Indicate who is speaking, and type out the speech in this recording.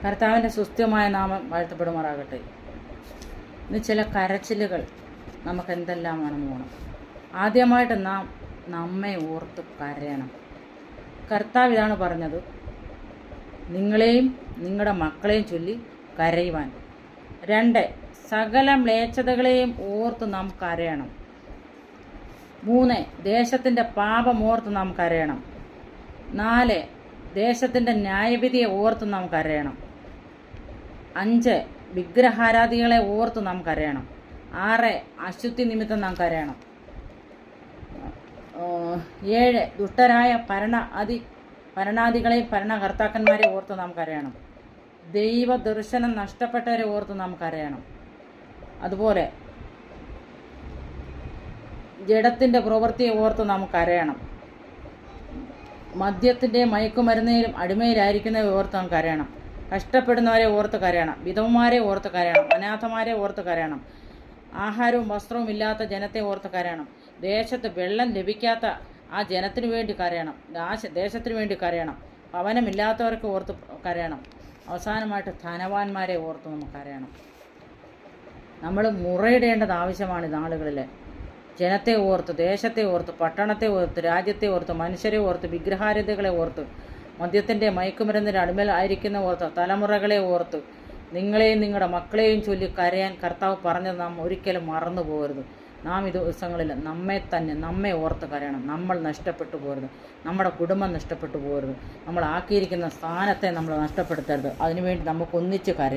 Speaker 1: കർത്താവിൻ്റെ സുസ്ഥിരമായ നാമം വാഴ്ത്തപ്പെടുമാറാകട്ടെ. ഇന്ന് ചില കരച്ചിലുകൾ നമുക്ക് എന്തെല്ലാമാണെന്ന് പോകണം. ആദ്യമായിട്ട് നാം നമ്മെ ഓർത്ത് കരയണം. കർത്താവ് ഇതാണ് പറഞ്ഞത്, നിങ്ങളെയും നിങ്ങളുടെ മക്കളെയും ചൊല്ലി കരയുവാൻ. 2, സകല മ്ലേച്ഛതകളെയും ഓർത്ത് നാം കരയണം. 3, ദേശത്തിൻ്റെ പാപമോർത്ത് നാം കരയണം. 4, ദേശത്തിൻ്റെ ന്യായവിധിയെ ഓർത്ത് നാം കരയണം. 5, വിഗ്രഹാരാധികളെ ഓർത്ത് നാം കരയണം. 6, അശുദ്ധി നിമിത്തം നാം കരയണം. 7, ദുഷ്ടരായ ഭരണാധികളെയും ഭരണകർത്താക്കന്മാരെ ഓർത്ത് നാം കരയണം. ദൈവ ദർശനം നഷ്ടപ്പെട്ടവരെ ഓർത്ത് നാം കരയണം. അതുപോലെ ജഡത്തിൻ്റെ പ്രവൃത്തിയെ ഓർത്ത് നാം കരയണം. മദ്യത്തിൻ്റെയും മയക്കുമരുന്നിലും അടിമയിലായിരിക്കുന്നവരെ ഓർത്ത് നാം കരയണം. കഷ്ടപ്പെടുന്നവരെ ഓർത്ത് കരയണം. വിധവമാരെ ഓർത്ത് കരയണം. അനാഥമാരെ ഓർത്ത് കരയണം. ആഹാരവും വസ്ത്രവും ഇല്ലാത്ത ജനത്തെ ഓർത്ത് കരയണം. ദേശത്ത് വെള്ളം ലഭിക്കാത്ത ആ ജനത്തിനു വേണ്ടി കരയണം. ദേശത്തിന് വേണ്ടി കരയണം. ഭവനമില്ലാത്തവർക്ക് ഓർത്ത് കരയണം. അവസാനമായിട്ട് ധനവാന്മാരെ ഓർത്ത് നമുക്ക് കരയണം. നമ്മൾ മുറയിടേണ്ടത് ആവശ്യമാണ്. നാളുകളിൽ ജനത്തെ ഓർത്ത്, ദേശത്തെ ഓർത്ത്, പട്ടണത്തെ ഓർത്ത്, രാജ്യത്തെ ഓർത്ത്, മനുഷ്യരെ ഓർത്ത്, വിഗ്രഹാരാധികളെ ഓർത്ത്, മദ്യത്തിൻ്റെ മയക്കുമരുന്നിൻ്റെ അടിമയിൽ ആയിരിക്കുന്ന ഓർത്ത്, തലമുറകളെ ഓർത്ത്, നിങ്ങളെയും നിങ്ങളുടെ മക്കളെയും ചൊല്ലി കരയാൻ കർത്താവ് പറഞ്ഞത് നാം ഒരിക്കലും മറന്നു പോകരുത്. നാം ഈ ദിവസങ്ങളിൽ നമ്മെ ഓർത്ത് കരയണം. നമ്മൾ നഷ്ടപ്പെട്ടു പോകരുത്. നമ്മുടെ കുടുംബം നഷ്ടപ്പെട്ടു പോകരുത്. നമ്മൾ ആക്കിയിരിക്കുന്ന സ്ഥാനത്തെ നമ്മൾ നഷ്ടപ്പെടുത്തരുത്. അതിനുവേണ്ടി നമുക്ക് ഒന്നിച്ച് കരയാം.